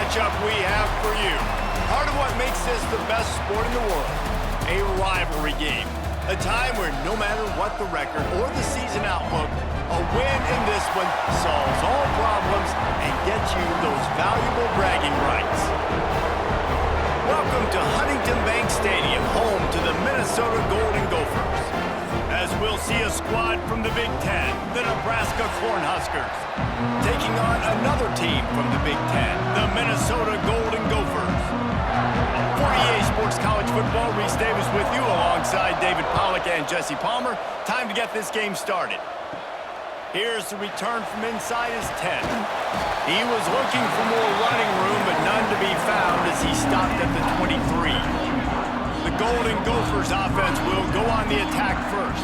matchup we have for you. Part of what makes this the best sport in the world, a rivalry game. A time where no matter what the record or the season outlook, a win in this one solves all problems and gets you those valuable bragging rights. Welcome to Huntington Bank Stadium, home to the Minnesota Golden Gophers. As we'll see a squad from the Big Ten, the Nebraska Cornhuskers, taking on another team from the Big Ten, the Minnesota Golden Gophers. 48 Sports College Football, Reese Davis with you alongside David Pollack and Jesse Palmer. Time to get this game started. Here's the return from inside his 10. He was looking for more running room, but none to be found as he stopped at the 23. The Golden Gophers offense will go on the attack first.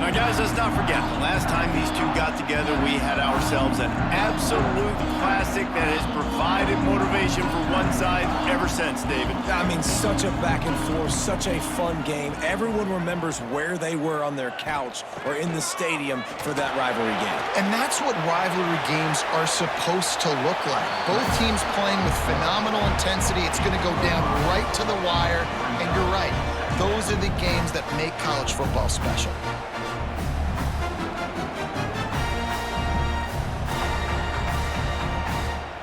Now, guys, let's not forget, the last time these two got together, we had ourselves an absolute classic that has provided motivation for one side ever since, David. I mean, such a back and forth, such a fun game. Everyone remembers where they were on their couch or in the stadium for that rivalry game. And that's what rivalry games are supposed to look like. Both teams playing with phenomenal intensity. It's going to go down right to the wire. And you're right, those are the games that make college football special.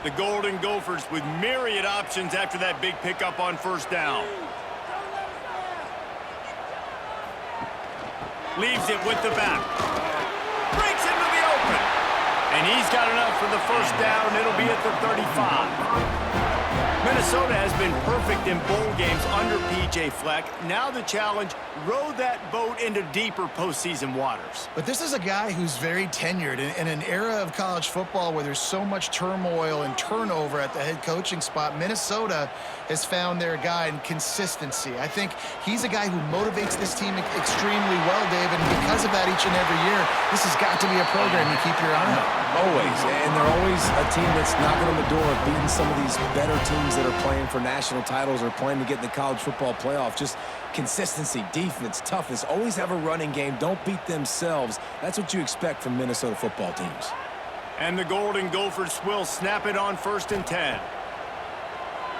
The Golden Gophers with myriad options after that big pickup on first down. Leaves it with the back. Breaks into the open. And he's got enough for the first down. It'll be at the 35. Minnesota has been perfect in bowl games under P.J. Fleck. Now the challenge, row that boat into deeper postseason waters. But this is a guy who's very tenured in an era of college football where there's so much turmoil and turnover at the head coaching spot. Minnesota has found their guy in consistency. I think he's a guy who motivates this team extremely well, David, and because of that each and every year, this has got to be a program you keep your eye on. Always, and they're always a team that's knocking on the door of beating some of these better teams that are playing for national titles or playing to get in the college football playoff. Just consistency, defense, toughness, always have a running game. Don't beat themselves. That's what you expect from Minnesota football teams. And the Golden Gophers will snap it on 1st and 10.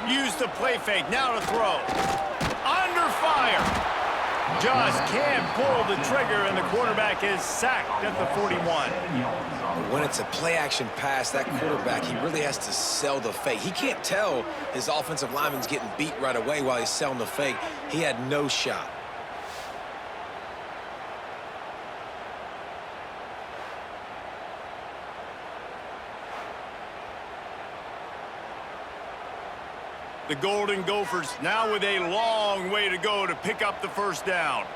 Use the play fake, now to throw. Under fire. Just can't pull the trigger, and the quarterback is sacked at the 41. When it's a play-action pass, that quarterback, he really has to sell the fake. He can't tell his offensive lineman's getting beat right away while he's selling the fake. He had no shot. The Golden Gophers now with a long way to go to pick up the first down.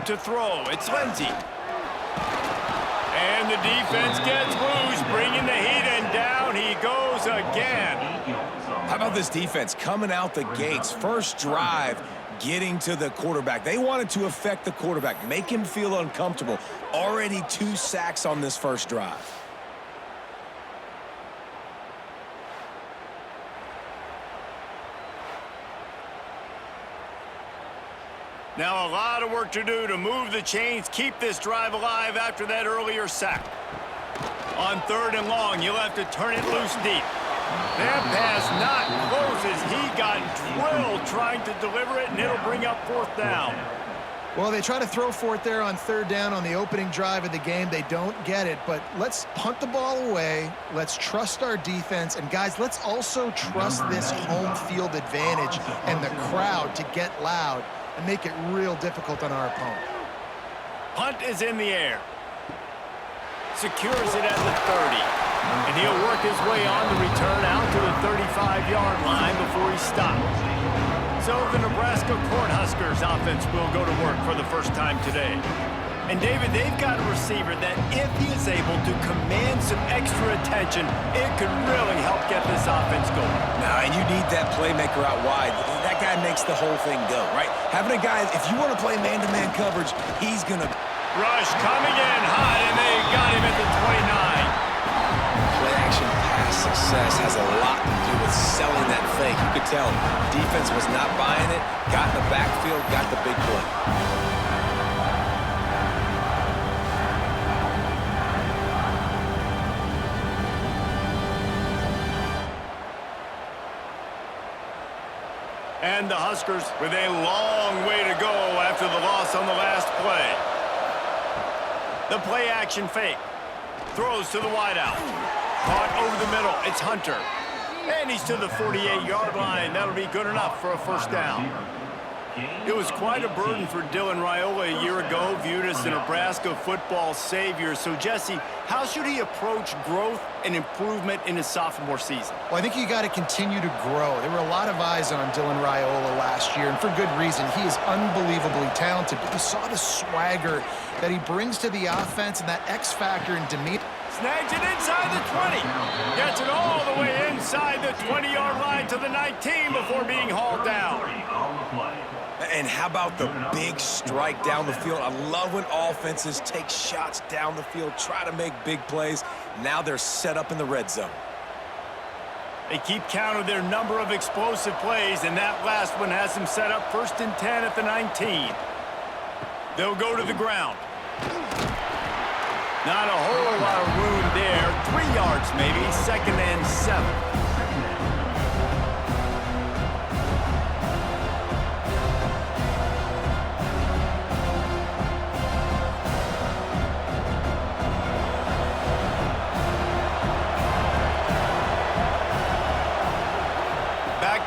To throw, it's Lindsey. And the defense gets loose, bringing the heat, and down he goes again. How about this defense coming out the gates? First drive, getting to the quarterback. They wanted to affect the quarterback, make him feel uncomfortable. Already 2 sacks on this first drive. Now a lot of work to do to move the chains, keep this drive alive after that earlier sack. On 3rd and long, you'll have to turn it loose deep. That pass not closes. He got drilled trying to deliver it, and it'll bring up 4th down. Well, they try to throw for it there on 3rd down on the opening drive of the game. They don't get it, but let's punt the ball away. Let's trust our defense. And, guys, let's also trust this home field advantage and the crowd to get loud and make it real difficult on our opponent. Punt is in the air. Secures it at the 30. And he'll work his way on the return out to the 35-yard line before he stops. So the Nebraska Cornhuskers offense will go to work for the first time today. And David, they've got a receiver that if he is able to command some extra attention, it could really help get this offense going. Now, and you need that playmaker out wide. That guy makes the whole thing go, right? Having a guy, if you want to play man-to-man coverage, he's going to... Rush coming in hot, and they got him at the 29. Play-action pass success has a lot to do with selling that fake. You could tell defense was not buying it, got in the backfield, got the big play. And the Huskers with a long way to go after the loss on the last play. The play action fake. Throws to the wideout. Caught over the middle. It's Hunter. And he's to the 48-yard line. That'll be good enough for a first down. It was quite a burden for Dylan Raiola a year ago, viewed as the Nebraska football savior. So, Jesse, how should he approach growth and improvement in his sophomore season? Well, I think you got to continue to grow. There were a lot of eyes on Dylan Raiola last year, and for good reason. He is unbelievably talented. But you saw the swagger that he brings to the offense and that X factor in demeanor. Snags it inside the 20. Gets it all the way inside the 20-yard line to the 19 before being hauled down. And how about the big strike down the field? I love when offenses take shots down the field, try to make big plays. Now they're set up in the red zone. They keep count of their number of explosive plays, and that last one has them set up 1st and 10 at the 19. They'll go to the ground. Not a whole lot of room there. 3 yards maybe, 2nd and 7.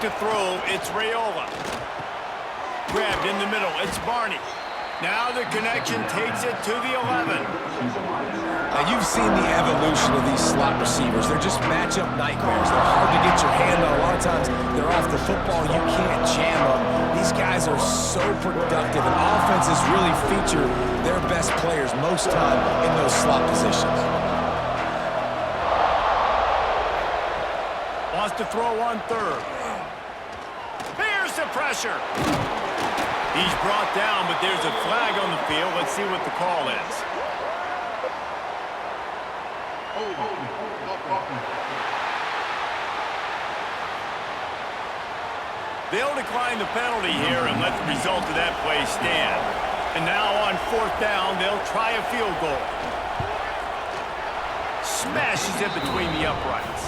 To throw, it's Raiola. Grabbed in the middle, it's Barney. Now the connection takes it to the 11. Now you've seen the evolution of these slot receivers. They're just matchup nightmares. They're hard to get your hand on. A lot of times they're off the football. You can't jam them. These guys are so productive, and offenses really feature their best players most time in those slot positions. Wants to throw on 3rd. Here's the pressure. He's brought down, but there's a flag on the field. Let's see what the call is. They'll decline the penalty here and let the result of that play stand. And now on 4th down, they'll try a field goal. Smashes it between the uprights.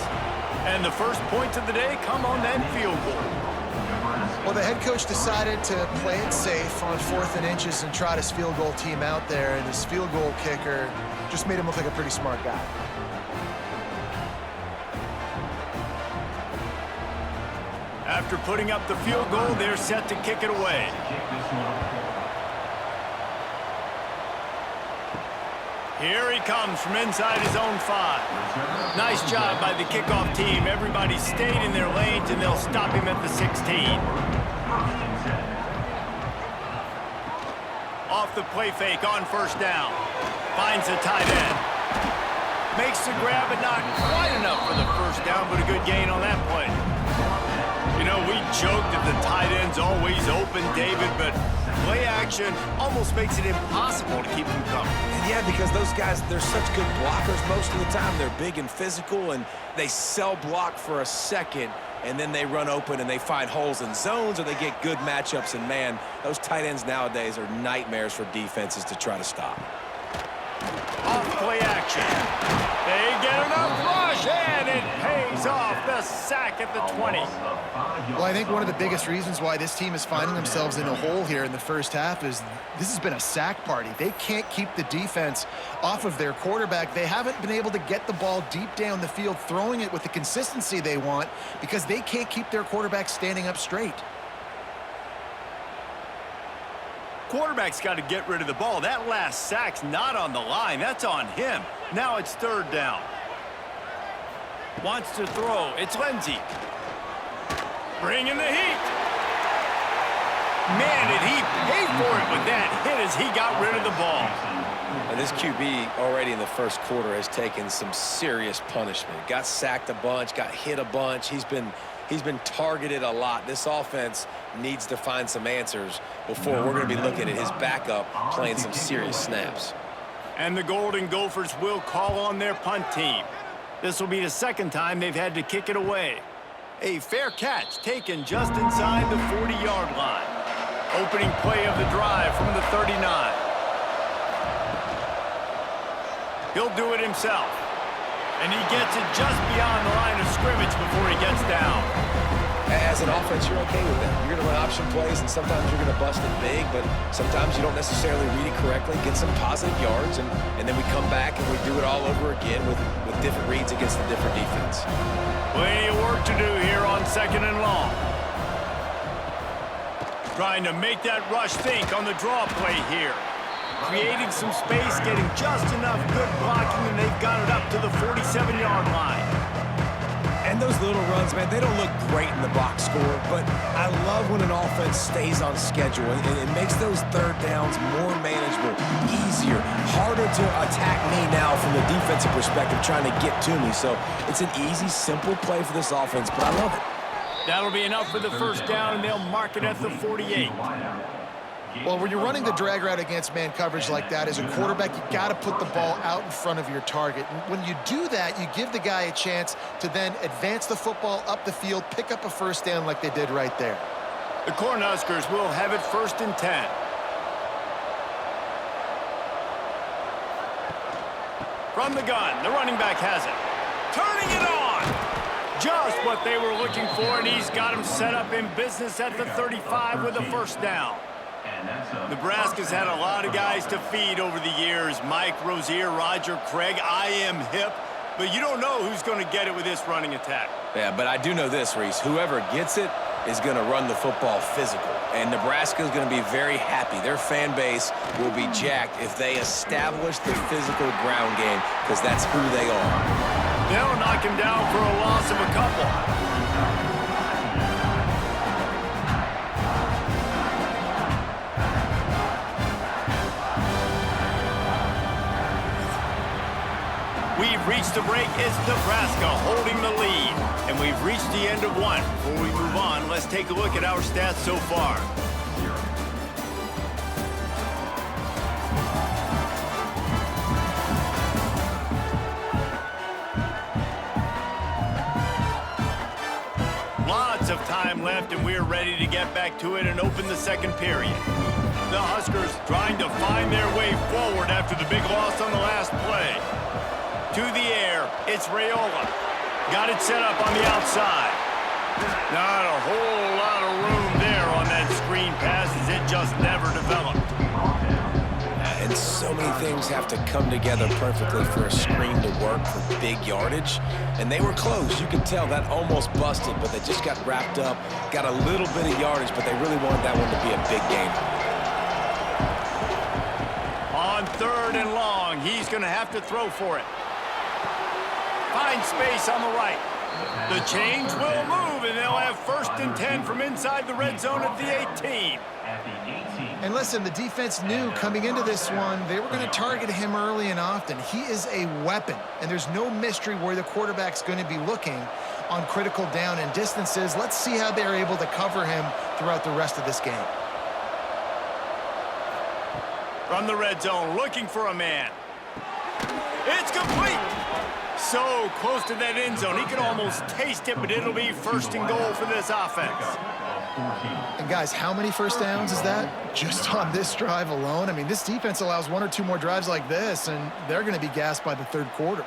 And the first points of the day come on that field goal. Well, the head coach decided to play it safe on 4th and inches and trot his field goal team out there, and his field goal kicker just made him look like a pretty smart guy. After putting up the field goal, they're set to kick it away. Here he comes from inside his own 5. Nice job by the kickoff team. Everybody stayed in their lanes, and they'll stop him at the 16. Off the play fake on 1st down. Finds the tight end. Makes the grab, but not quite enough for the 1st down, but a good gain on that play. You know, we joked that the tight end's always open, David, but play action almost makes it impossible to keep them coming. And yeah, because those guys, they're such good blockers most of the time. They're big and physical, and they cell block for a second, and then they run open and they find holes in zones, or they get good matchups. And, man, those tight ends nowadays are nightmares for defenses to try to stop. Off play action. They get enough rush, and it pays off. The sack at the 20. Well, I think one of the biggest reasons why this team is finding themselves in a hole here in the first half is this has been a sack party. They can't keep the defense off of their quarterback. They haven't been able to get the ball deep down the field, throwing it with the consistency they want, because they can't keep their quarterback standing up straight. Quarterback's got to get rid of the ball. That last sack's not on the line. That's on him. Now it's 3rd down. Wants to throw. It's Lindsey. Bringing the heat. Man, did he pay for it with that hit as he got rid of the ball. And this QB already in the first quarter has taken some serious punishment. Got sacked a bunch, got hit a bunch. He's been targeted a lot. This offense needs to find some answers before we're going to be looking at his backup playing some serious snaps. And the Golden Gophers will call on their punt team. This will be the 2nd time they've had to kick it away. A fair catch taken just inside the 40-yard line. Opening play of the drive from the 39. He'll do it himself. And he gets it just beyond the line of scrimmage before he gets down. As an offense, you're okay with that. You're going to run option plays, and sometimes you're going to bust it big, but sometimes you don't necessarily read it correctly, get some positive yards, and then we come back and we do it all over again with different reads against a different defense. Plenty of work to do here on 2nd and long. Trying to make that rush think on the draw play here. Creating some space, getting just enough good blocking, and they've got it up to the 47-yard line. And those little runs, man, they don't look great in the box score, but I love when an offense stays on schedule, and it makes those third downs more manageable, easier, harder to attack me now from the defensive perspective trying to get to me. So it's an easy, simple play for this offense, but I love it. That'll be enough for the first down, and they'll mark it at the 48. Well, when you're running the drag route against man coverage like that, as a quarterback, you got to put the ball out in front of your target. And when you do that, you give the guy a chance to then advance the football up the field, pick up a first down like they did right there. The Cornhuskers will have it 1st and 10. From the gun, the running back has it. Turning it on! Just what they were looking for, and he's got him set up in business at the 35 with a first down. Nebraska's had a lot of guys to feed over the years. Mike, Rozier, Roger, Craig. I am hip. But you don't know who's going to get it with this running attack. Yeah, but I do know this, Reese. Whoever gets it is going to run the football physical. And Nebraska is going to be very happy. Their fan base will be jacked if they establish the physical ground game, because that's who they are. They'll knock him down for a loss of a couple. We've reached the break. It's Nebraska holding the lead. And we've reached the end of one. Before we move on, let's take a look at our stats so far. Lots of time left, and we're ready to get back to it and open the second period. The Huskers trying to find their way forward after the big loss on the last play. To the air, it's Raiola. Got it set up on the outside. Not a whole lot of room there on that screen pass, as it just never developed. And so many things have to come together perfectly for a screen to work for big yardage. And they were close. You can tell that almost busted, but they just got wrapped up, got a little bit of yardage, but they really wanted that one to be a big game. On 3rd and long, he's going to have to throw for it. Find space on the right. The change will move, and they'll have 1st and 10 from inside the red zone at the 18. And listen, the defense knew coming into this one, they were going to target him early and often. He is a weapon, and there's no mystery where the quarterback's going to be looking on critical down and distances. Let's see how they're able to cover him throughout the rest of this game. From the red zone, looking for a man. It's complete. So close to that end zone. He can almost taste it, but it'll be 1st and goal for this offense. And guys, how many first downs is that? Just on this drive alone? I mean, this defense allows 1 or 2 more drives like this, and they're going to be gassed by the 3rd quarter.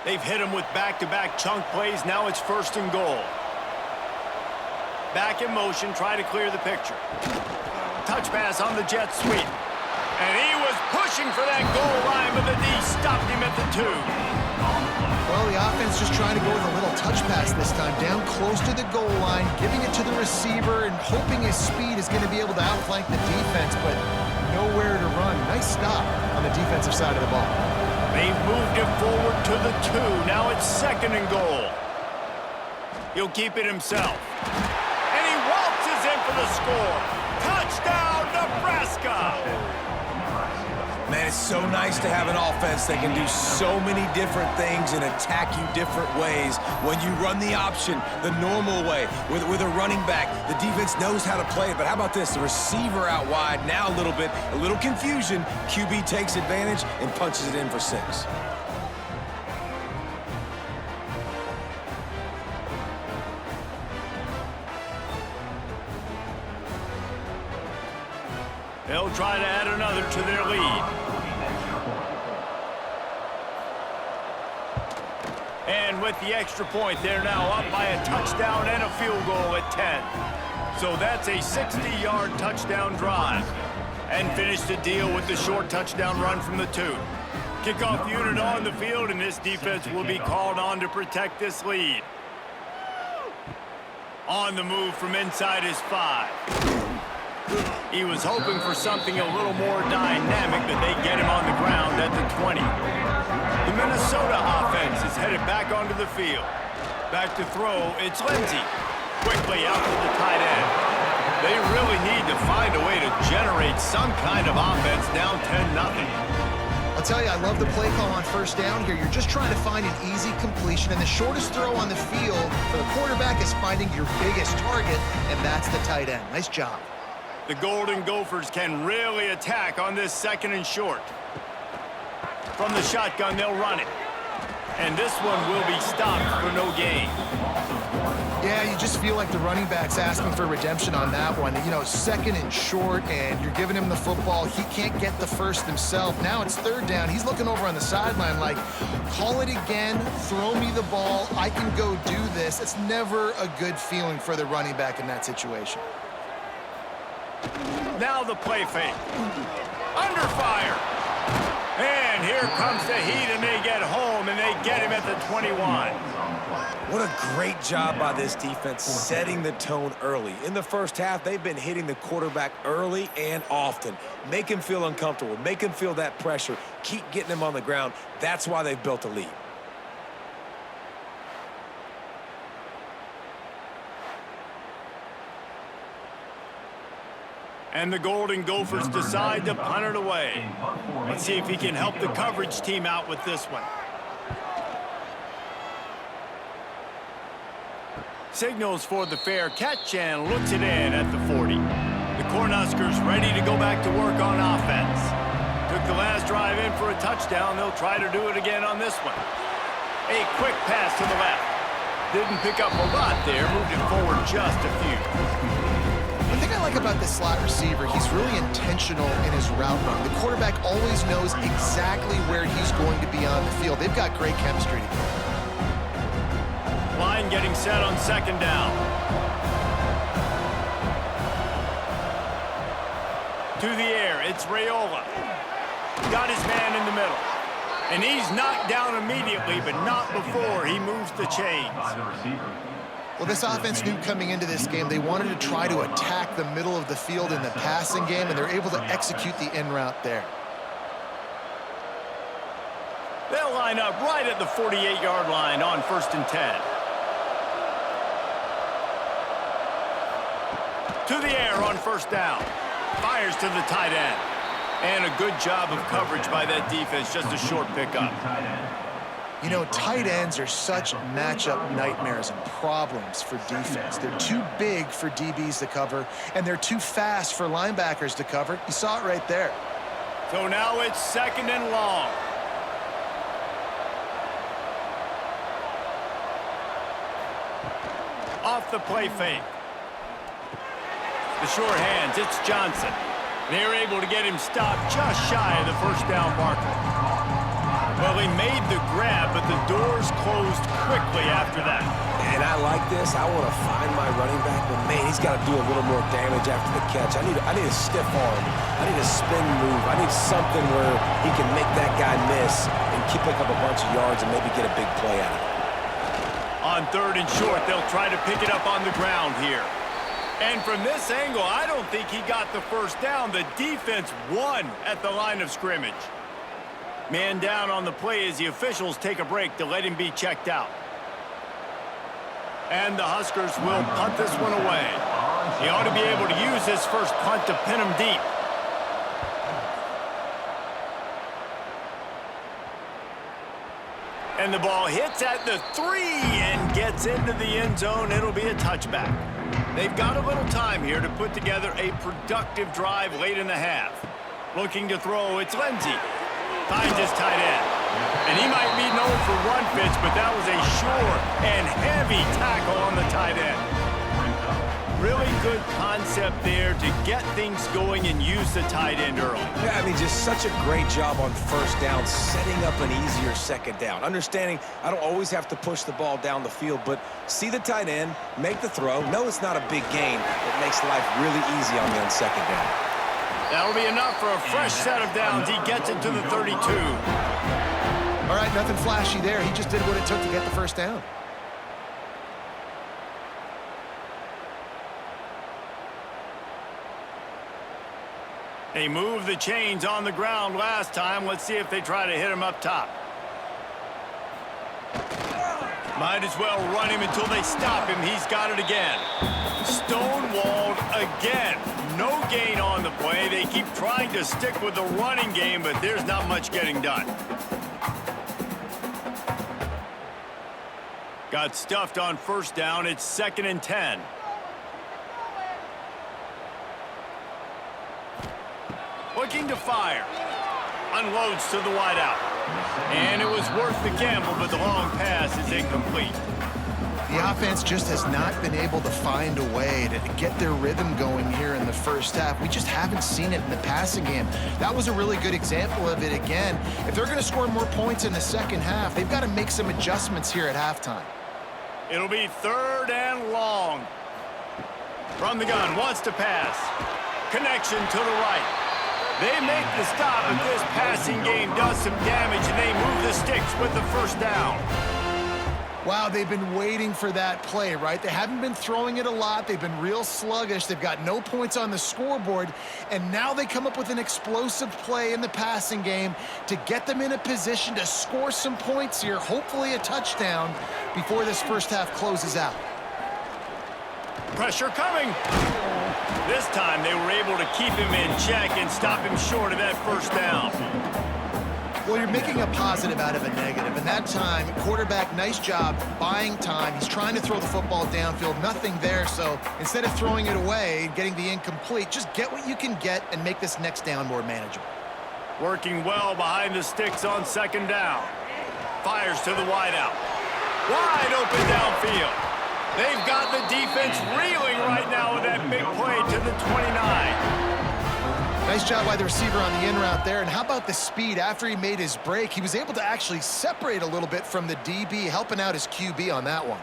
They've hit him with back-to-back chunk plays. Now it's 1st and goal. Back in motion, try to clear the picture. Touch pass on the jet sweep. And he was pushing for that goal line, but the D stopped him at the 2. Well, the offense just trying to go with a little touch pass this time, down close to the goal line, giving it to the receiver and hoping his speed is going to be able to outflank the defense, but nowhere to run. Nice stop on the defensive side of the ball. They've moved it forward to the 2. Now it's 2nd and goal. He'll keep it himself. And he waltzes in for the score. Touchdown, Nebraska! Man, it's so nice to have an offense that can do so many different things and attack you different ways. When you run the option the normal way with a running back, the defense knows how to play it. But how about this? The receiver out wide, now a little confusion. QB takes advantage and punches it in for 6. They'll try to add another to their lead. And And with the extra point, they're now up by a touchdown and a field goal at 10. So that's a 60-yard touchdown drive. And finish the deal with the short touchdown run from the 2. Kickoff unit on the field, and this defense will be called on to protect this lead. On the move from inside his 5. He was hoping for something a little more dynamic, but they get him on the ground at the 20. The Minnesota offense is headed back onto the field. Back to throw, it's Lindsey. Quickly out to the tight end. They really need to find a way to generate some kind of offense down 10-0. I'll tell you, I love the play call on first down here. You're just trying to find an easy completion, and the shortest throw on the field for the quarterback is finding your biggest target, and that's the tight end. Nice job. The Golden Gophers can really attack on this 2nd and short. From the shotgun, they'll run it. And this one will be stopped for no gain. Yeah, you just feel like the running back's asking for redemption on that one. You know, 2nd and short, and you're giving him the football. He can't get the first himself. Now it's 3rd down. He's looking over on the sideline like, call it again, throw me the ball, I can go do this. It's never a good feeling for the running back in that situation. Now the play fake. Under fire. And here comes the heat, and they get home, and they get him at the 21. What a great job by this defense setting the tone early. In the first half, they've been hitting the quarterback early and often. Make him feel uncomfortable. Make him feel that pressure. Keep getting him on the ground. That's why they've built a lead. And the Golden Gophers decide to punt it away. Let's see if he can help the coverage team out with this one. Signals for the fair catch and looks it in at the 40. The Cornhuskers ready to go back to work on offense. Took the last drive in for a touchdown. They'll try to do it again on this one. A quick pass to the left. Didn't pick up a lot there. Moved it forward just a few. The thing I like about this slot receiver, he's really intentional in his route run. The quarterback always knows exactly where he's going to be on the field. They've got great chemistry together. Line getting set on 2nd down. To the air, it's Raiola. Got his man in the middle. And he's knocked down immediately, but not before he moves the chains. Well, this offense knew coming into this game they wanted to try to attack the middle of the field in the passing game, and they're able to execute the in route there. They'll line up right at the 48-yard line on 1st and 10. To the air on 1st down. Fires to the tight end. And a good job of coverage by that defense. Just a short pickup. You know, tight ends are such matchup nightmares and problems for defense. They're too big for DBs to cover, and they're too fast for linebackers to cover. You saw it right there. So now it's 2nd and long. Off the play fake. The short hands, it's Johnson. They're able to get him stopped just shy of the 1st down marker. Well, he made the grab, but the doors closed quickly after that. And I like this. I want to find my running back, but man, he's got to do a little more damage after the catch. I need a stiff arm. I need a spin move. I need something where he can make that guy miss and keep pick up a bunch of yards and maybe get a big play out of it. On 3rd and short, they'll try to pick it up on the ground here. And from this angle, I don't think he got the 1st down. The defense won at the line of scrimmage. Man down on the play as the officials take a break to let him be checked out. And the Huskers will punt this one away. He ought to be able to use this first punt to pin him deep. And the ball hits at the 3 and gets into the end zone. It'll be a touchback. They've got a little time here to put together a productive drive late in the half. Looking to throw, it's Lindsey. Finds his tight end. And he might be known for run fits, but that was a sure and heavy tackle on the tight end. Really good concept there to get things going and use the tight end early. Yeah, I mean, just such a great job on first down, setting up an easier second down. Understanding I don't always have to push the ball down the field, but see the tight end, make the throw. No, it's not a big gain. It makes life really easy on me on second down. That'll be enough for a fresh set of downs. He gets it to the 32. All right, nothing flashy there. He just did what it took to get the first down. They moved the chains on the ground last time. Let's see if they try to hit him up top. Might as well run him until they stop him. He's got it again. Stonewalled again. No gain on the play. They keep trying to stick with the running game, but there's not much getting done. Got stuffed on first down. It's 2nd and 10. Looking to fire. Unloads to the wideout. And it was worth the gamble, but the long pass is incomplete. The offense just has not been able to find a way to get their rhythm going here in the first half. We just haven't seen it in the passing game. That was a really good example of it again. If they're going to score more points in the second half, they've got to make some adjustments here at halftime. It'll be 3rd and long. From the gun, wants to pass. Connection to the right. They make the stop, but this passing game does some damage, and they move the sticks with the first down. Wow, they've been waiting for that play, right? They haven't been throwing it a lot. They've been real sluggish. They've got no points on the scoreboard, and now they come up with an explosive play in the passing game to get them in a position to score some points here, hopefully a touchdown, before this first half closes out. Pressure coming. This time they were able to keep him in check and stop him short of that first down. Well, you're making a positive out of a negative, and that time, quarterback, nice job buying time. He's trying to throw the football downfield, nothing there, so instead of throwing it away and getting the incomplete, just get what you can get and make this next down more manageable. Working well behind the sticks on 2nd down. Fires to the wideout. Wide open downfield. They've got the defense reeling right now with that big play to the 29. Nice job by the receiver on the in route there. And how about the speed after he made his break? He was able to actually separate a little bit from the DB, helping out his QB on that one.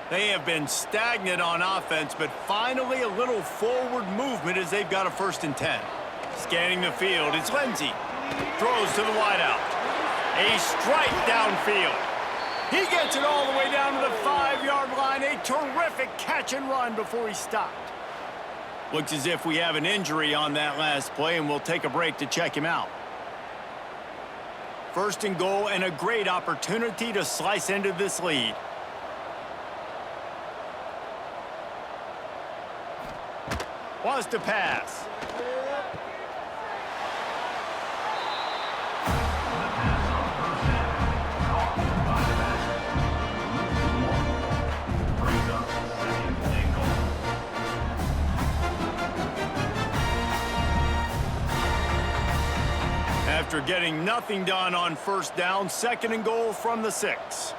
They have been stagnant on offense, but finally a little forward movement as they've got a 1st and 10. Scanning the field, it's Lindsey. Throws to the wideout. A strike downfield. He gets it all the way down to the 5-yard line. A terrific catch and run before he stopped. Looks as if we have an injury on that last play, and we'll take a break to check him out. 1st and goal, and a great opportunity to slice into this lead. Wants to pass. After getting nothing done on first down, 2nd and goal from the 6.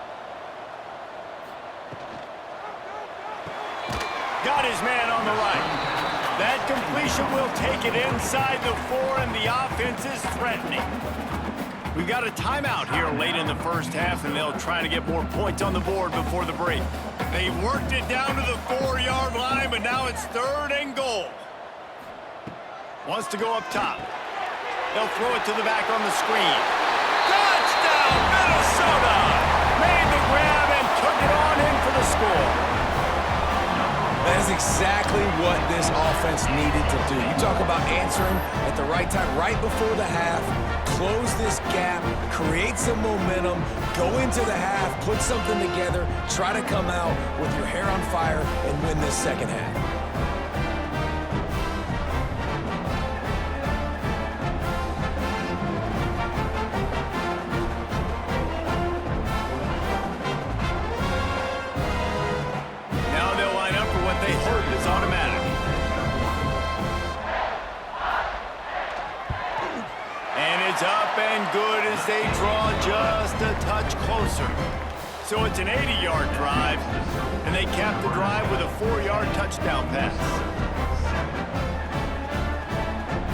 Got his man on the right. That completion will take it inside the 4, and the offense is threatening. We've got a timeout here late in the first half, and they'll try to get more points on the board before the break. They worked it down to the 4-yard line, but now it's 3rd and goal. Wants to go up top. They'll throw it to the back on the screen. Touchdown, Minnesota! Made the grab and took it on in for the score. That is exactly what this offense needed to do. You talk about answering at the right time, right before the half, close this gap, create some momentum, go into the half, put something together, try to come out with your hair on fire and win this second half. Up and good as they draw just a touch closer. So it's an 80-yard drive, and they cap the drive with a 4-yard touchdown pass.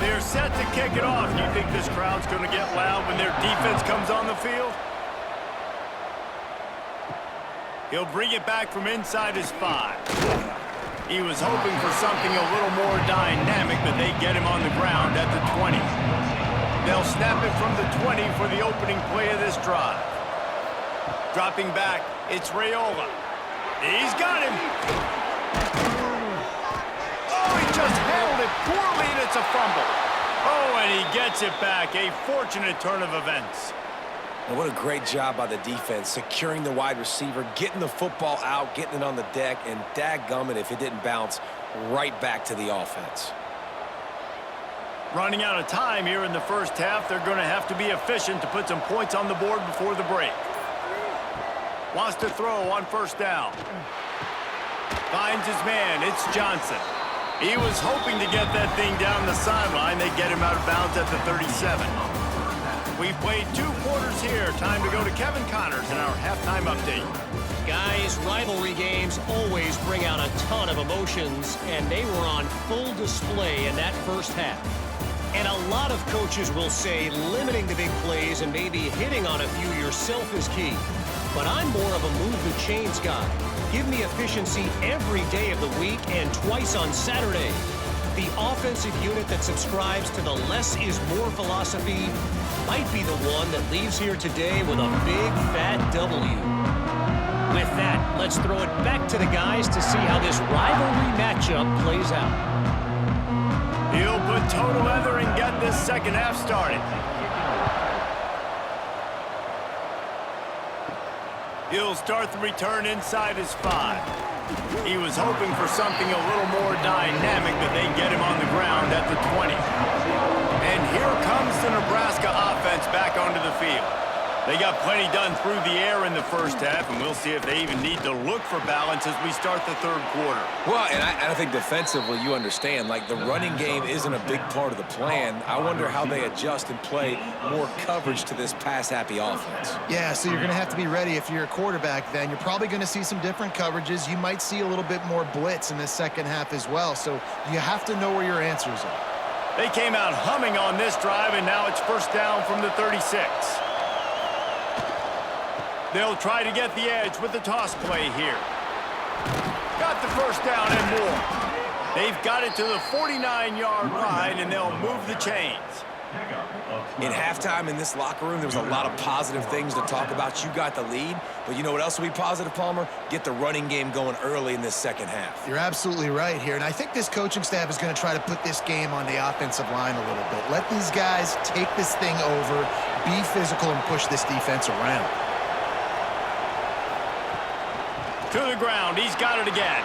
They're set to kick it off. Do you think this crowd's going to get loud when their defense comes on the field? He'll bring it back from inside his 5. He was hoping for something a little more dynamic, but they get him on the ground at the 20. They'll snap it from the 20 for the opening play of this drive. Dropping back, it's Raiola. He's got him. Oh, he just handled it poorly, and it's a fumble. Oh, and he gets it back. A fortunate turn of events. And what a great job by the defense, securing the wide receiver, getting the football out, getting it on the deck, and dadgummit if it didn't bounce right back to the offense. Running out of time here in the first half, they're going to have to be efficient to put some points on the board before the break. Wants to throw on first down. Finds his man. It's Johnson. He was hoping to get that thing down the sideline. They get him out of bounds at the 37. We've played 2 quarters here. Time to go to Kevin Connors in our halftime update. Guys, rivalry games always bring out a ton of emotions, and they were on full display in that first half. And a lot of coaches will say limiting the big plays and maybe hitting on a few yourself is key. But I'm more of a move the chains guy. Give me efficiency every day of the week and twice on Saturday. The offensive unit that subscribes to the less is more philosophy might be the one that leaves here today with a big fat W. With that, let's throw it back to the guys to see how this rivalry matchup plays out. He'll put total leather and get this second half started. He'll start the return inside his 5. He was hoping for something a little more dynamic, but they get him on the ground at the 20. And here comes the Nebraska offense back onto the field. They got plenty done through the air in the first half, and we'll see if they even need to look for balance as we start the third quarter. Well, and I think defensively, you understand, like the running game isn't a big part of the plan. I wonder how they adjust and play more coverage to this pass-happy offense. Yeah, so you're going to have to be ready if you're a quarterback then. You're probably going to see some different coverages. You might see a little bit more blitz in the second half as well, so you have to know where your answers are. They came out humming on this drive, and now it's first down from the 36. They'll try to get the edge with the toss play here. Got the first down and more. They've got it to the 49-yard line, and they'll move the chains. In halftime in this locker room, there was a lot of positive things to talk about. You got the lead, but you know what else will be positive, Palmer? Get the running game going early in this second half. You're absolutely right here, and I think this coaching staff is going to try to put this game on the offensive line a little bit. Let these guys take this thing over, be physical, and push this defense around. To the ground, he's got it again.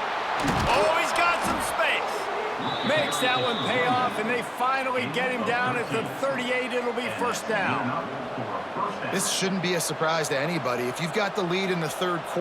Oh, he's got some space. Makes that one pay off, and they finally get him down at the 38. It'll be first down. This shouldn't be a surprise to anybody. If you've got the lead in the third quarter,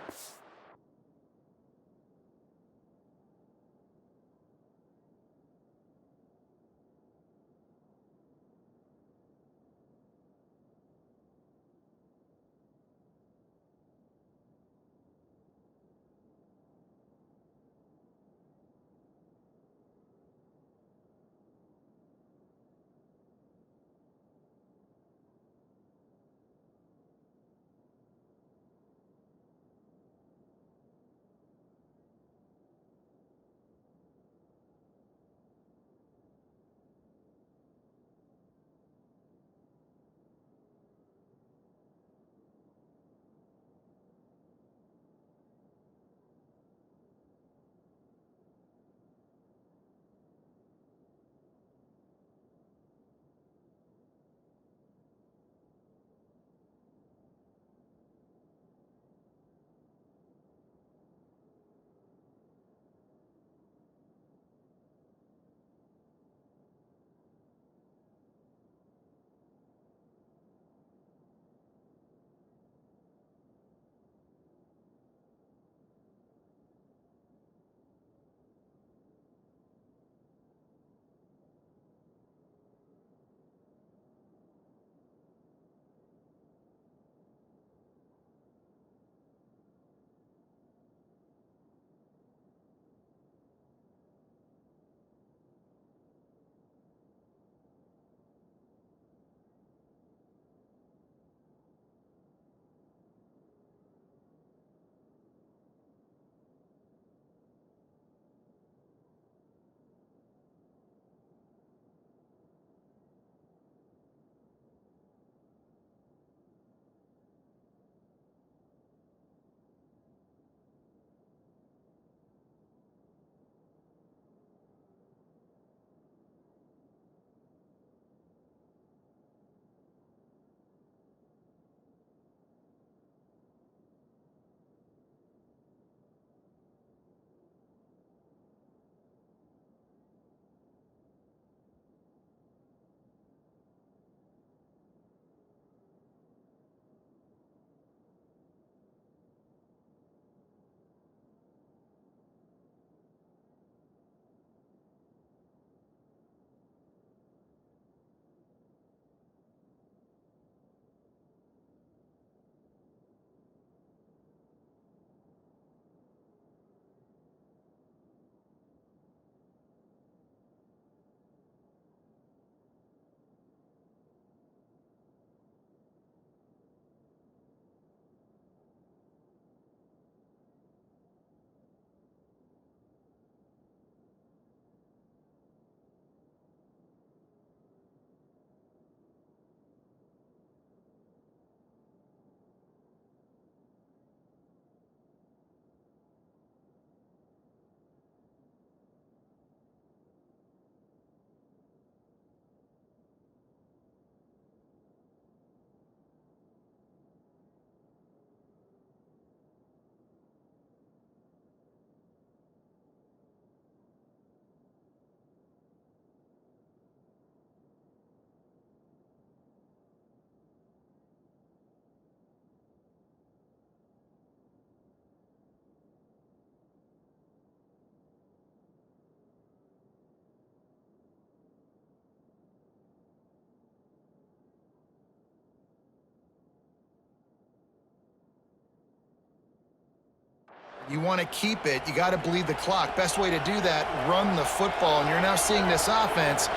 You want to keep it. You got to bleed the clock. Best way to do that, run the football. And you're now seeing this offense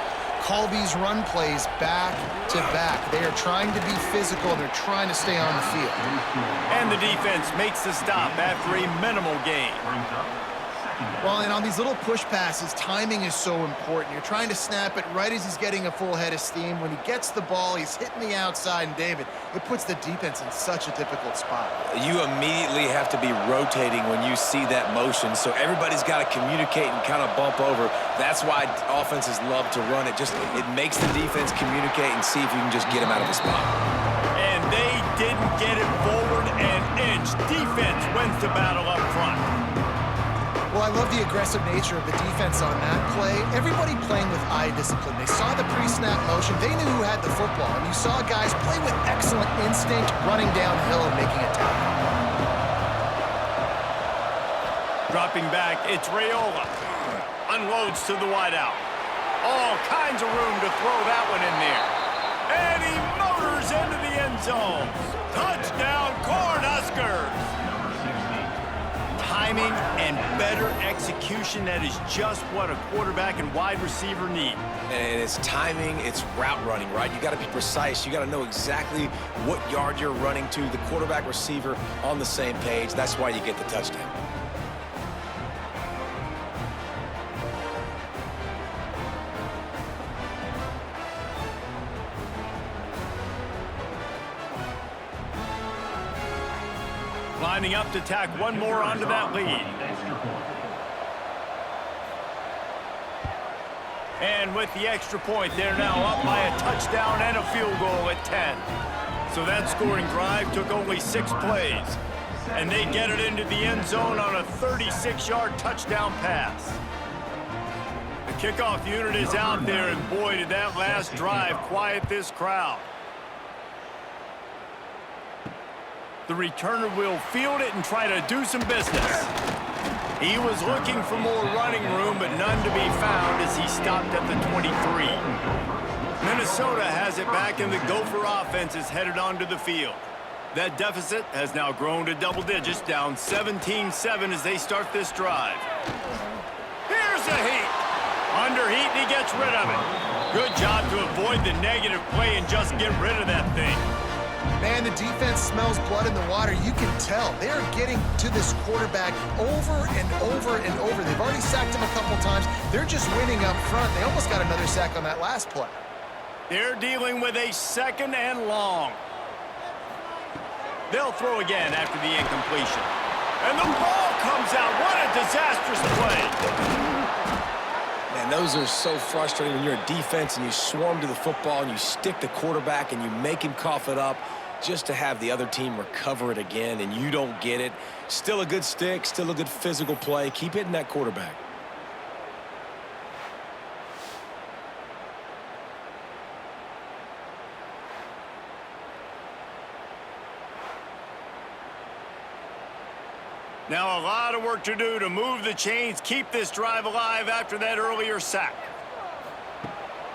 call these run plays back to back. They are trying to be physical, and they're trying to stay on the field. And the defense makes the stop after a minimal gain. Well, and on these little push passes, timing is so important. You're trying to snap it right as he's getting a full head of steam. When he gets the ball, he's hitting the outside, and David, it puts the defense in such a difficult spot. You immediately have to be rotating when you see that motion, so everybody's got to communicate and kind of bump over. That's why offenses love to run it. It makes the defense communicate and see if you can just get him out of the spot. And they didn't get it forward an inch. Defense wins the battle up front. Well, I love the aggressive nature of the defense on that play. Everybody playing with eye discipline. They saw the pre-snap motion. They knew who had the football. And you saw guys play with excellent instinct, running downhill and making a tackle. Dropping back, it's Raiola. Unloads to the wideout. All kinds of room to throw that one in there. And he motors into the end zone. Touchdown, Cornhuskers! Timing and better execution, that is just what a quarterback and wide receiver need. And it's timing, it's route running, right? You got to be precise. You got to know exactly what yard you're running to. The quarterback, receiver on the same page. That's why you get the touchdown. Lining up to tack one more onto that lead. And with the extra point, they're now up by a touchdown and a field goal at 10. So that scoring drive took only 6 plays. And they get it into the end zone on a 36-yard touchdown pass. The kickoff unit is out there, and boy, did that last drive quiet this crowd. The returner will field it and try to do some business. He was looking for more running room, but none to be found as he stopped at the 23. Minnesota has it back, and the Gopher offense is headed onto the field. That deficit has now grown to double digits, down 17-7 as they start this drive. Here's a heat. Under heat, and he gets rid of it. Good job to avoid the negative play and just get rid of that thing. Man, the defense smells blood in the water. You can tell. They are getting to this quarterback over and over and over. They've already sacked him a couple times. They're just winning up front. They almost got another sack on that last play. They're dealing with a 2nd and long. They'll throw again after the incompletion. And the ball comes out. What a disastrous play. Man, those are so frustrating when you're a defense and you swarm to the football and you stick the quarterback and you make him cough it up just to have the other team recover it again and you don't get it. Still a good stick, still a good physical play. Keep hitting that quarterback. Now a lot of work to do to move the chains, keep this drive alive after that earlier sack.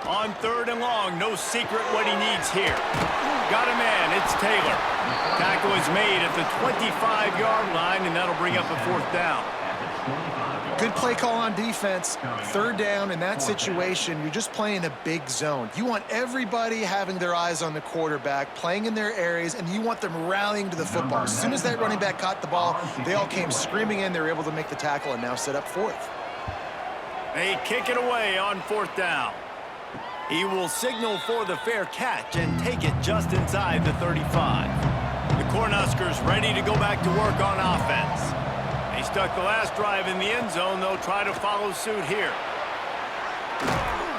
On 3rd and long, no secret what he needs here. Got a man, it's Taylor. Tackle is made at the 25-yard line, and that'll bring up a 4th down. Good play call on defense. 3rd down in that situation, you're just playing a big zone. You want everybody having their eyes on the quarterback, playing in their areas, and you want them rallying to the football. As soon as that running back caught the ball, they all came screaming in. They were able to make the tackle and now set up 4th. They kick it away on 4th down. He will signal for the fair catch and take it just inside the 35. The Cornhuskers ready to go back to work on offense. They stuck the last drive in the end zone. They'll try to follow suit here.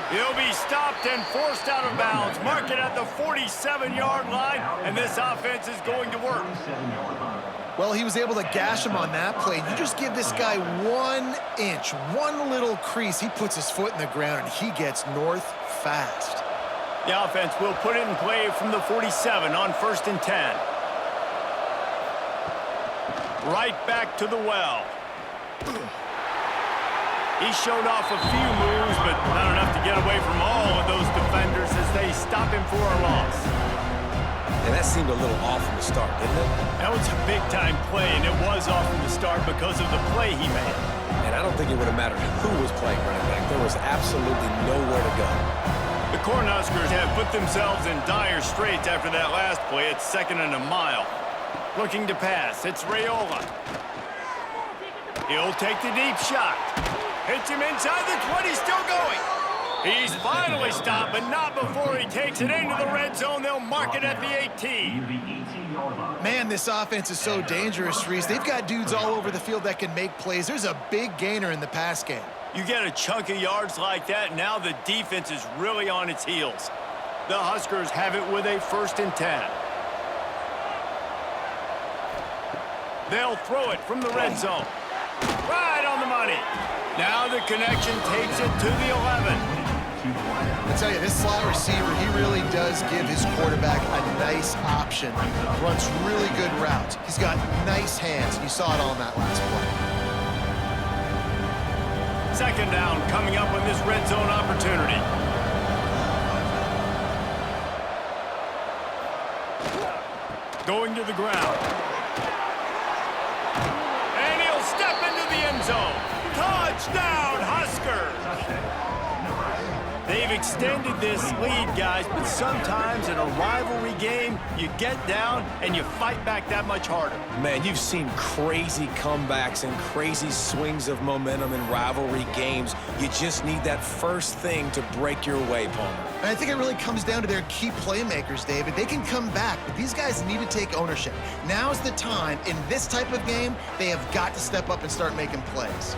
He'll be stopped and forced out of bounds. Mark it at the 47-yard line, and this offense is going to work. Well, he was able to gash him on that play. You just give this guy 1 inch, one little crease. He puts his foot in the ground, and he gets north fast. The offense will put it in play from the 47 on 1st and 10. Right back to the well. He showed off a few moves, but not enough to get away from all of those defenders as they stop him for a loss. And that seemed a little off from the start, didn't it? That was a big-time play, and it was off from the start. yard because of the play he made. And I don't think it would have mattered who was playing running back. There was absolutely nowhere to go. The Cornhuskers have put themselves in dire straits after that last play. It's 2nd and a mile. Looking to pass. It's Raiola. He'll take the deep shot. Hits him inside the 20. Still going. He's finally stopped, but not before he takes it into the red zone. They'll mark it at the 18. Man, this offense is so dangerous, Reese. They've got dudes all over the field that can make plays. There's a big gainer in the pass game. You get a chunk of yards like that, now the defense is really on its heels. The Huskers have it with a 1st and 10. They'll throw it from the red zone. Right on the money. Now the connection takes it to the 11. I tell you, this slot receiver, he really does give his quarterback a nice option. Runs really good routes. He's got nice hands. You saw it all in that last play. 2nd down coming up on this red zone opportunity. Going to the ground. And he'll step into the end zone. Touchdown, Huskers! They've extended this lead, guys, but sometimes in a rivalry game, you get down and you fight back that much harder. Man, you've seen crazy comebacks and crazy swings of momentum in rivalry games. You just need that first thing to break your way, Palmer. And I think it really comes down to their key playmakers, David. They can come back, but these guys need to take ownership. Now's the time. In this type of game, they have got to step up and start making plays.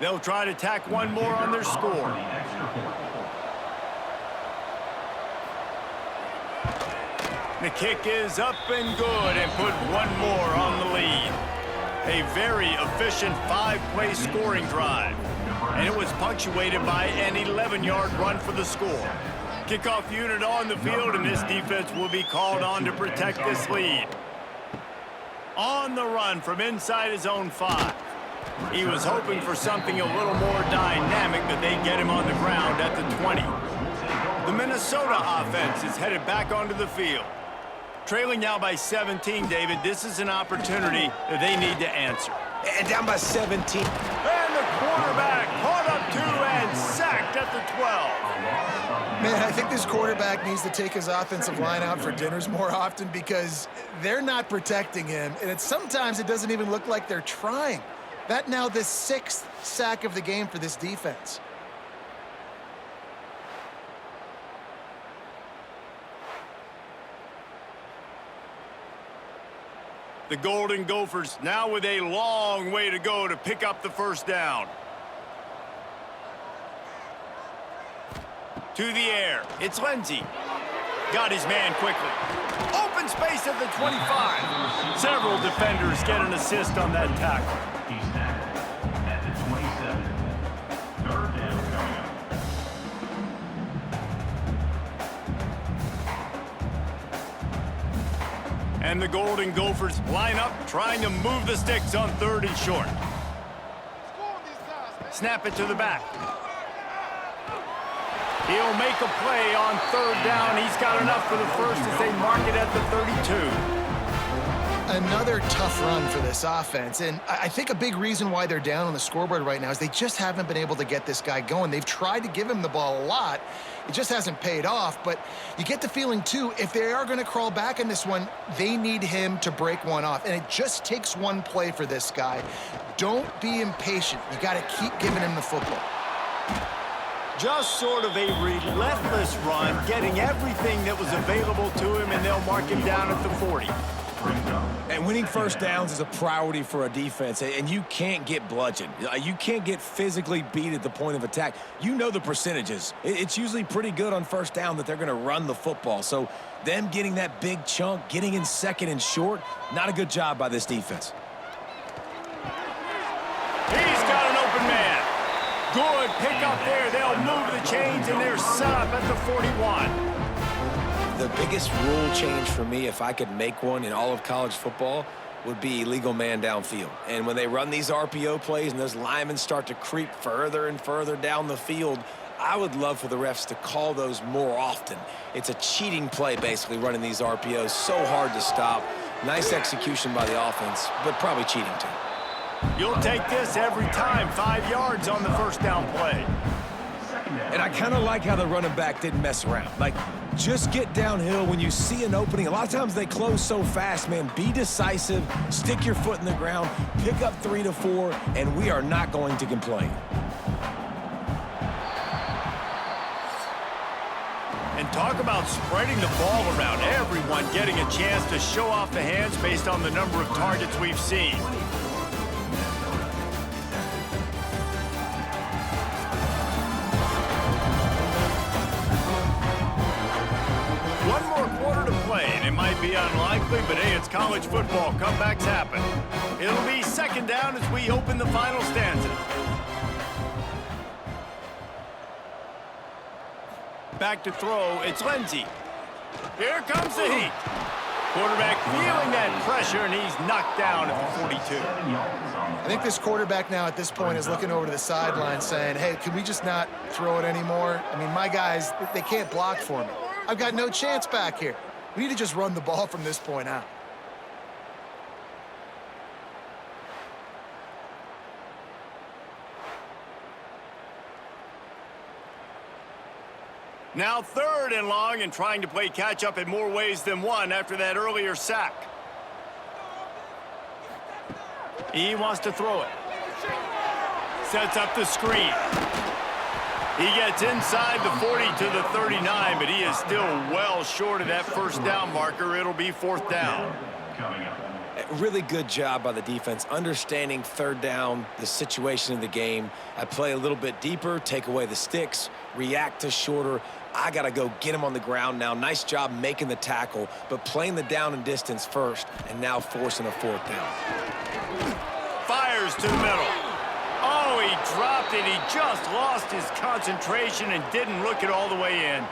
They'll try to tack one more on their score. The kick is up and good and put one more on the lead. A very efficient 5-play scoring drive. And it was punctuated by an 11-yard run for the score. Kickoff unit on the field, and this defense will be called on to protect this lead. On the run from inside his own 5. He was hoping for something a little more dynamic, but they get him on the ground at the 20. The Minnesota offense is headed back onto the field. Trailing now by 17, David, this is an opportunity that they need to answer. And down by 17. And the quarterback caught up to and sacked at the 12. Man, I think this quarterback needs to take his offensive line out for dinners more often because they're not protecting him, and sometimes it doesn't even look like they're trying. That now the 6th sack of the game for this defense. The Golden Gophers now with a long way to go to pick up the 1st down. To the air. It's Lindsey. Got his man quickly. Open space at the 25. Several defenders get an assist on that tackle. He's tackled at the 27. 3rd down coming up. And the Golden Gophers line up, trying to move the sticks on 3rd and short. Snap it to the back. He'll make a play on 3rd down. He's got enough for the 1st as they mark it at the 32. Another tough run for this offense, and I think a big reason why they're down on the scoreboard right now is they just haven't been able to get this guy going. They've tried to give him the ball a lot. It just hasn't paid off, but you get the feeling, too, if they are going to crawl back in this one, they need him to break one off, and it just takes one play for this guy. Don't be impatient. You got to keep giving him the football. Just sort of a relentless run, getting everything that was available to him, and they'll mark him down at the 40. And winning 1st downs is a priority for a defense, and you can't get bludgeoned. You can't get physically beat at the point of attack. You know the percentages. It's usually pretty good on 1st down that they're going to run the football. So them getting that big chunk, getting in 2nd and short, not a good job by this defense. He's got an open man. Good pick up there. They'll move the chains, and they're set up at the 41. The biggest rule change for me, if I could make one in all of college football, would be illegal man downfield. And when they run these RPO plays and those linemen start to creep further and further down the field, I would love for the refs to call those more often. It's a cheating play, basically, running these RPOs. So hard to stop. Nice execution by the offense, but probably cheating too. You'll take this every time. 5 yards on the first down play. And I kind of like how the running back didn't mess around. Like, just get downhill when you see an opening. A lot of times they close so fast, man. Be decisive, stick your foot in the ground, pick up 3 to 4, and we are not going to complain. And talk about spreading the ball around. Everyone getting a chance to show off the hands based on the number of targets we've seen. One more quarter to play, and it might be unlikely, but hey, it's college football. Comebacks happen. It'll be second down as we open the final stanza. Back to throw, it's Lindsey. Here comes the heat. Quarterback feeling that pressure, and he's knocked down at the 42. I think this quarterback now at this point is looking over to the sideline saying, hey, can we just not throw it anymore? I mean, my guys, they can't block for me. I've got no chance back here. We need to just run the ball from this point out. Now 3rd and long, and trying to play catch-up in more ways than one after that earlier sack. He wants to throw it. Sets up the screen. He gets inside the 40 to the 39, but he is still well short of that first down marker. It'll be 4th down. Really good job by the defense, understanding 3rd down, the situation of the game. I play a little bit deeper, take away the sticks, react to shorter. I got to go get him on the ground now. Nice job making the tackle, but playing the down and distance first, and now forcing a 4th down. Fires to the middle. Oh, he dropped it. He just lost his concentration and didn't look it all the way in.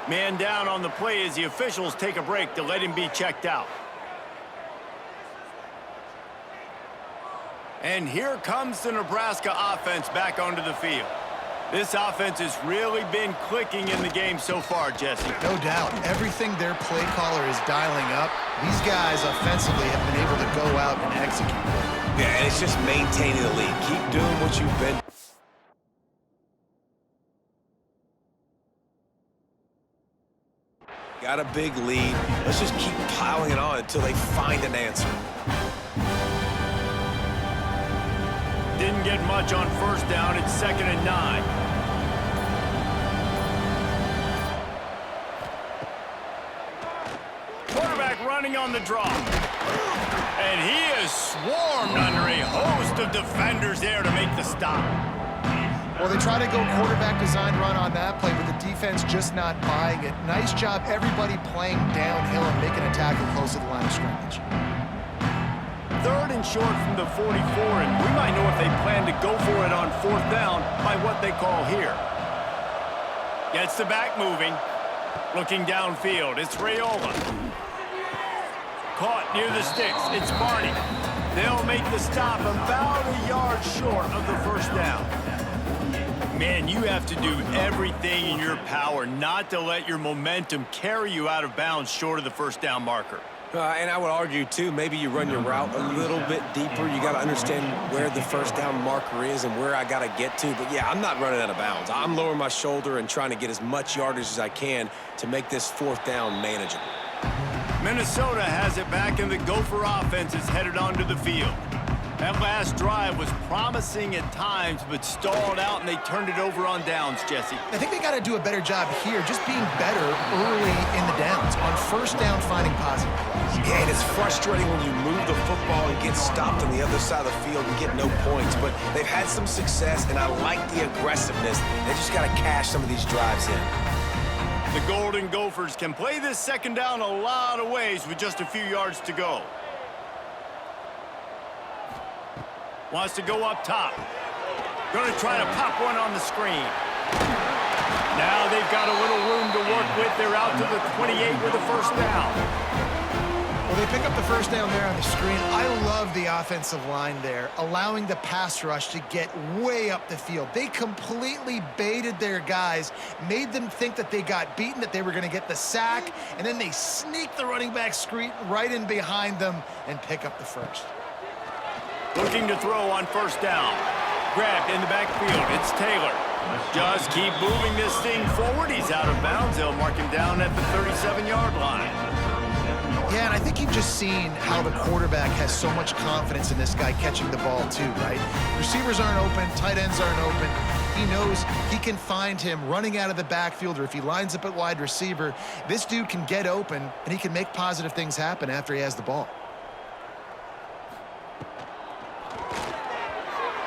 Man down on the play as the officials take a break to let him be checked out. And here comes the Nebraska offense back onto the field. This offense has really been clicking in the game so far, Jesse. No doubt. Everything their play caller is dialing up, these guys offensively have been able to go out and execute. Yeah, and it's just maintaining the lead. Keep doing what you've been. Got a big lead. Let's just keep piling it on until they find an answer. Didn't get much on first down. It's 2nd and 9. Quarterback running on the draw. And he is swarmed under a host of defenders there to make the stop. Well, they try to go quarterback design run on that play, but the defense just not buying it. Nice job, everybody playing downhill and making a tackle close to the line of scrimmage. 3rd and short from the 44, and we might know if they plan to go for it on 4th down by what they call here. Gets the back moving. Looking downfield, it's Raiola. Caught near the sticks, it's Barney. They'll make the stop about a yard short of the first down. Man, you have to do everything in your power not to let your momentum carry you out of bounds short of the first down marker. And I would argue, too, maybe you run your route a little bit deeper. You got to understand where the first down marker is and where I got to get to. But, yeah, I'm not running out of bounds. I'm lowering my shoulder and trying to get as much yardage as I can to make this 4th down manageable. Minnesota has it back, and the Gopher offense is headed onto the field. That last drive was promising at times, but stalled out, and they turned it over on downs, Jesse. I think they got to do a better job here, just being better early in the downs. On first down, finding positive plays. Yeah, and it's frustrating when you move the football and get stopped on the other side of the field and get no points. But they've had some success, and I like the aggressiveness. They just got to cash some of these drives in. The Golden Gophers can play this second down a lot of ways with just a few yards to go. Wants to go up top. Going to try to pop one on the screen. Now they've got a little room to work with. They're out to the 28 with the first down. Well, they pick up the first down there on the screen. I love the offensive line there, allowing the pass rush to get way up the field. They completely baited their guys, made them think that they got beaten, that they were going to get the sack, and then they sneak the running back screen right in behind them and pick up the first. Looking to throw on first down. Grabbed in the backfield. It's Taylor. Just keep moving this thing forward. He's out of bounds. They'll mark him down at the 37-yard line. Yeah, and I think you've just seen how the quarterback has so much confidence in this guy catching the ball too, right? Receivers aren't open, tight ends aren't open. He knows he can find him running out of the backfield, or if he lines up at wide receiver, this dude can get open and he can make positive things happen after he has the ball.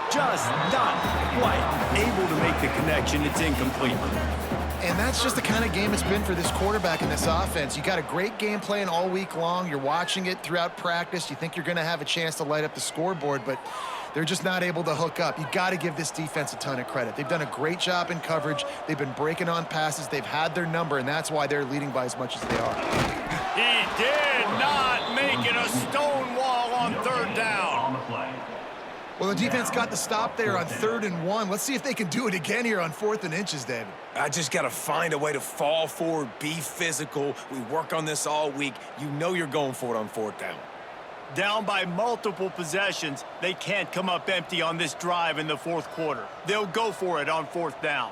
Just not quite able to make the connection. It's incomplete. And that's just the kind of game it's been for this quarterback in this offense. You got a great game plan all week long. You're watching it throughout practice. You think you're going to have a chance to light up the scoreboard, but they're just not able to hook up. You got to give this defense a ton of credit. They've done a great job in coverage. They've been breaking on passes. They've had their number, and that's why they're leading by as much as they are. He did not make it a stone wall on third down. On the play. Well, the defense got the stop there on 3rd and 1. Let's see if they can do it again here on 4th and inches, David. I just got to find a way to fall forward, be physical. We work on this all week. You know you're going for it on 4th down. Down by multiple possessions, they can't come up empty on this drive in the 4th quarter. They'll go for it on 4th down.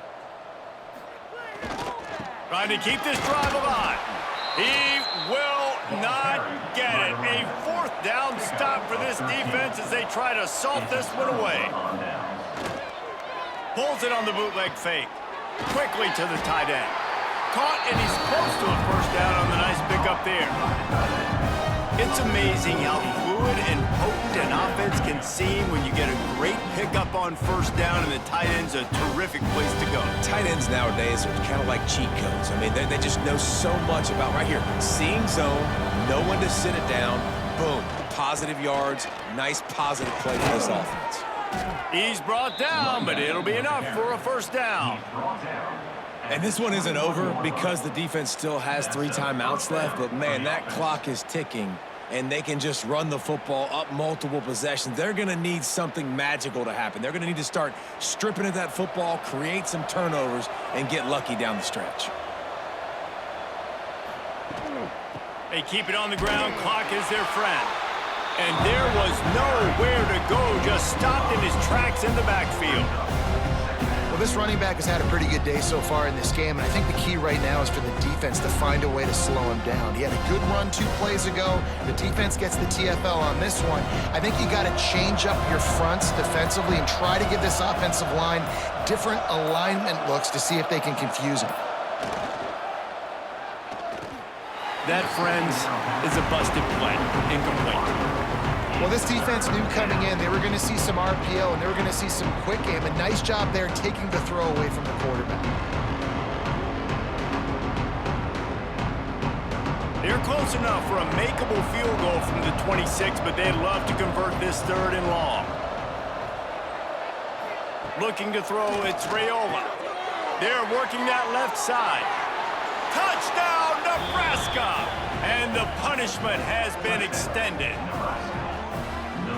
Trying to keep this drive alive. He will not get it. A 4th down stop for this defense as they try to salt this one away. Pulls it on the bootleg fake. Quickly to the tight end. Caught, and he's close to a first down on the nice pickup there. It's amazing how fluid and potent an offense can seem when you get a great pickup on first down, and the tight end's a terrific place to go. Tight ends nowadays are kind of like cheat codes. I mean, they just know so much about, right here, seeing zone, know when to sit it down, boom, positive yards, nice positive play for this offense. He's brought down, but it'll be enough for a first down. And this one isn't over because the defense still has 3 timeouts left, but man, that clock is ticking, and they can just run the football up multiple possessions. They're going to need something magical to happen. They're going to need to start stripping at that football, create some turnovers, and get lucky down the stretch. They keep it on the ground. Clock is their friend. And there was nowhere to go, just stopped in his tracks in the backfield. Well, this running back has had a pretty good day so far in this game, and I think the key right now is for the defense to find a way to slow him down. He had a good run 2 plays ago. The defense gets the TFL on this one. I think you got to change up your fronts defensively and try to give this offensive line different alignment looks to see if they can confuse him. That, friends, is a busted play. Incomplete. Well, this defense knew coming in they were going to see some RPO and they were going to see some quick game. A nice job there taking the throw away from the quarterback. They're close enough for a makeable field goal from the 26, but they'd love to convert this 3rd and long. Looking to throw, it's Raiola. They're working that left side. Touchdown, Nebraska! And the punishment has been extended.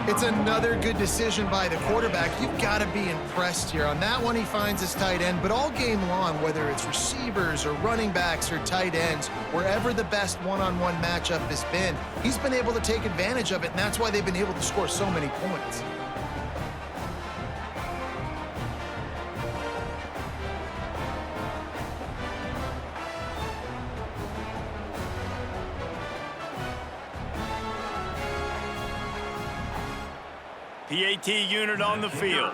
It's another good decision by the quarterback. You've got to be impressed here. On that one, he finds his tight end, but all game long, whether it's receivers or running backs or tight ends, wherever the best one-on-one matchup has been, he's been able to take advantage of it, and that's why they've been able to score so many points. PAT unit on the field.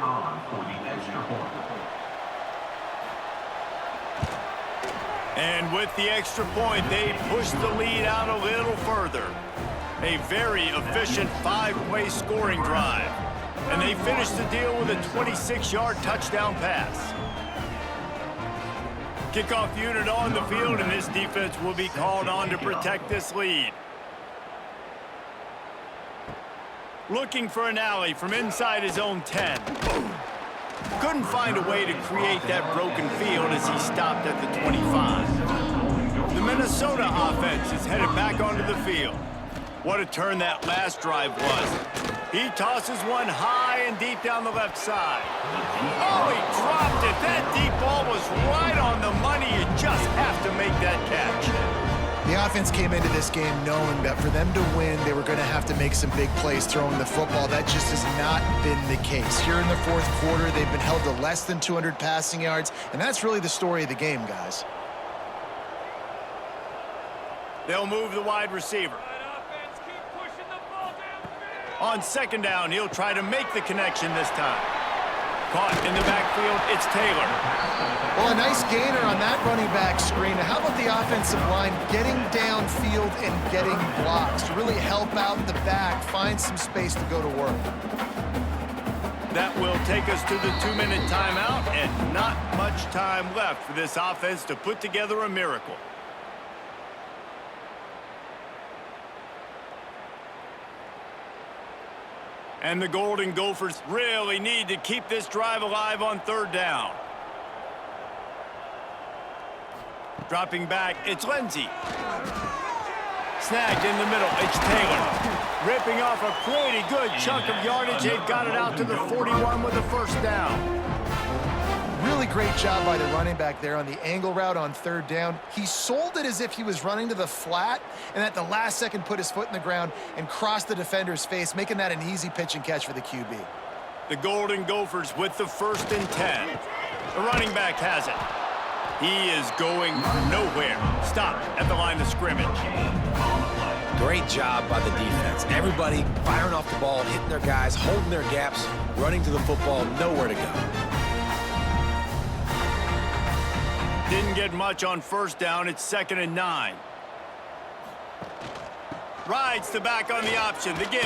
And with the extra point, they push the lead out a little further. A very efficient 5-play scoring drive. And they finish the deal with a 26-yard touchdown pass. Kickoff unit on the field, and this defense will be called on to protect this lead. Looking for an alley from inside his own 10. Couldn't find a way to create that broken field as he stopped at the 25. The Minnesota offense is headed back onto the field. What a turn that last drive was. He tosses one high and deep down the left side. Oh, he dropped it. That deep ball was right on the money. You just have to make that catch. The offense came into this game knowing that for them to win, they were going to have to make some big plays throwing the football. That just has not been the case. Here in the fourth quarter, they've been held to less than 200 passing yards, and that's really the story of the game, guys. They'll move the wide receiver. On second down, he'll try to make the connection this time. Caught in the backfield, it's Taylor. Well, a nice gainer on that running back screen. How about the offensive line getting downfield and getting blocks to really help out the back, find some space to go to work? That will take us to the 2-minute timeout, and not much time left for this offense to put together a miracle. And the Golden Gophers really need to keep this drive alive on third down. Dropping back, it's Lindsey. Snagged in the middle, it's Taylor. Ripping off a pretty good chunk of yardage. They've got it out to the 41 with the first down. Really great job by the running back there on the angle route on third down. He sold it as if he was running to the flat, and at the last second put his foot in the ground and crossed the defender's face, making that an easy pitch and catch for the QB. The Golden Gophers with the 1st and 10. The running back has it. He is going nowhere. Stop at the line of scrimmage. Great job by the defense. Everybody firing off the ball, hitting their guys, holding their gaps, running to the football, nowhere to go. Didn't get much on first down. It's 2nd and 9. Rides the back on the option. The give.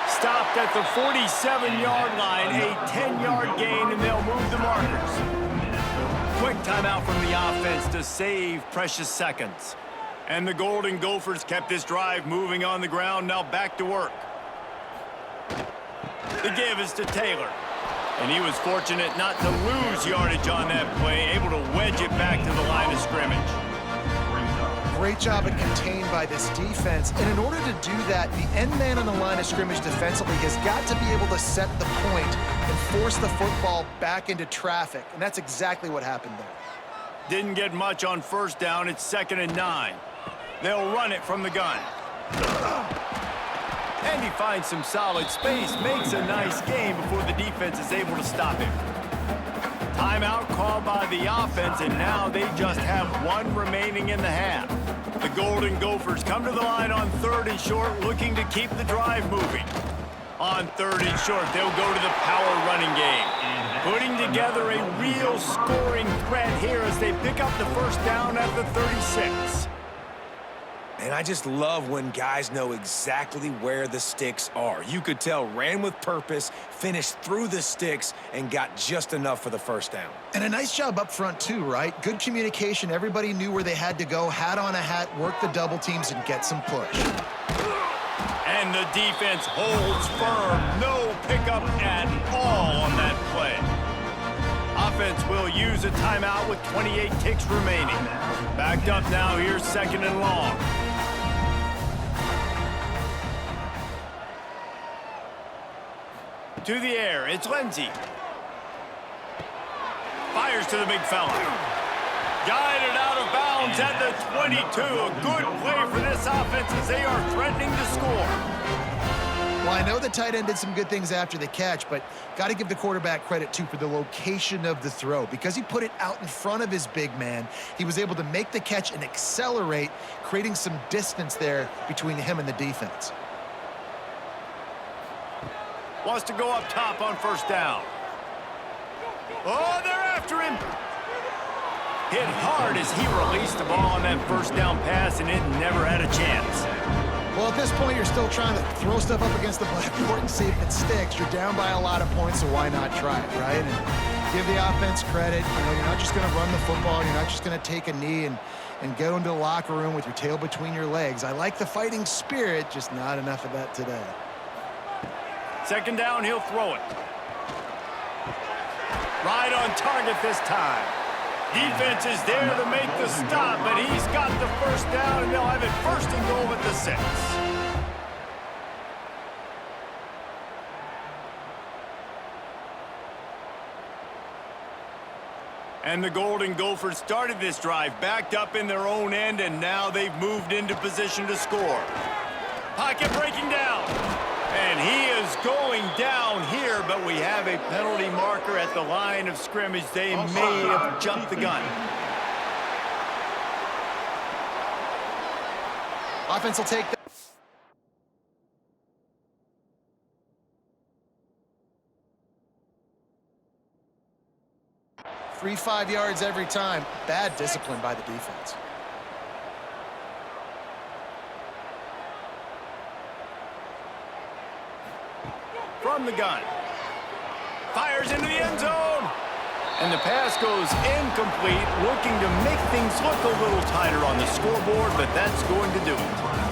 Stopped at the 47-yard line. A 10-yard gain, and they'll move the markers. Quick timeout from the offense to save precious seconds. And the Golden Gophers kept this drive moving on the ground. Now back to work. The give is to Taylor. And he was fortunate not to lose yardage on that play, able to wedge it back to the line of scrimmage. Great job at contained by this defense. And in order to do that, the end man on the line of scrimmage defensively has got to be able to set the point and force the football back into traffic. And that's exactly what happened there. Didn't get much on first down. It's 2nd and 9. They'll run it from the gun. And he finds some solid space, makes a nice gain before the defense is able to stop him. Timeout called by the offense, and now they just have one remaining in the half. The Golden Gophers come to the line on 3rd and short, looking to keep the drive moving. On 3rd and short, they'll go to the power running game, putting together a real scoring threat here as they pick up the first down at the 36. And I just love when guys know exactly where the sticks are. You could tell ran with purpose, finished through the sticks, and got just enough for the first down. And a nice job up front too, right? Good communication. Everybody knew where they had to go, hat on a hat, work the double teams, and get some push. And the defense holds firm. No pickup at all on that play. Offense will use a timeout with 28 ticks remaining. Backed up now, here's 2nd and long. To the air, it's Lindsey. Fires to the big fella. Guided out of bounds at the 22. A good play for this offense as they are threatening to score. Well, I know the tight end did some good things after the catch, but got to give the quarterback credit, too, for the location of the throw. Because he put it out in front of his big man, he was able to make the catch and accelerate, creating some distance there between him and the defense. Wants to go up top on first down. Oh, they're after him. Hit hard as he released the ball on that first down pass, and it never had a chance. Well, at this point, you're still trying to throw stuff up against the blackboard and see if it sticks. You're down by a lot of points, so why not try it, right? And give the offense credit. You know, you're not just going to run the football. You're not just going to take a knee and go into the locker room with your tail between your legs. I like the fighting spirit, just not enough of that today. 2nd down, he'll throw it. Right on target this time. Defense is there to make the stop, but he's got the first down, and they'll have it 1st and goal at the 6. And the Golden Gophers started this drive backed up in their own end, and now they've moved into position to score. Pocket breaking down. And he is going down here, but we have a penalty marker at the line of scrimmage. They may have jumped the gun. Offense will take that. 3-5 yards every time. Bad discipline by the defense. From the gun. Fires into the end zone. And the pass goes incomplete, looking to make things look a little tighter on the scoreboard, but that's going to do it.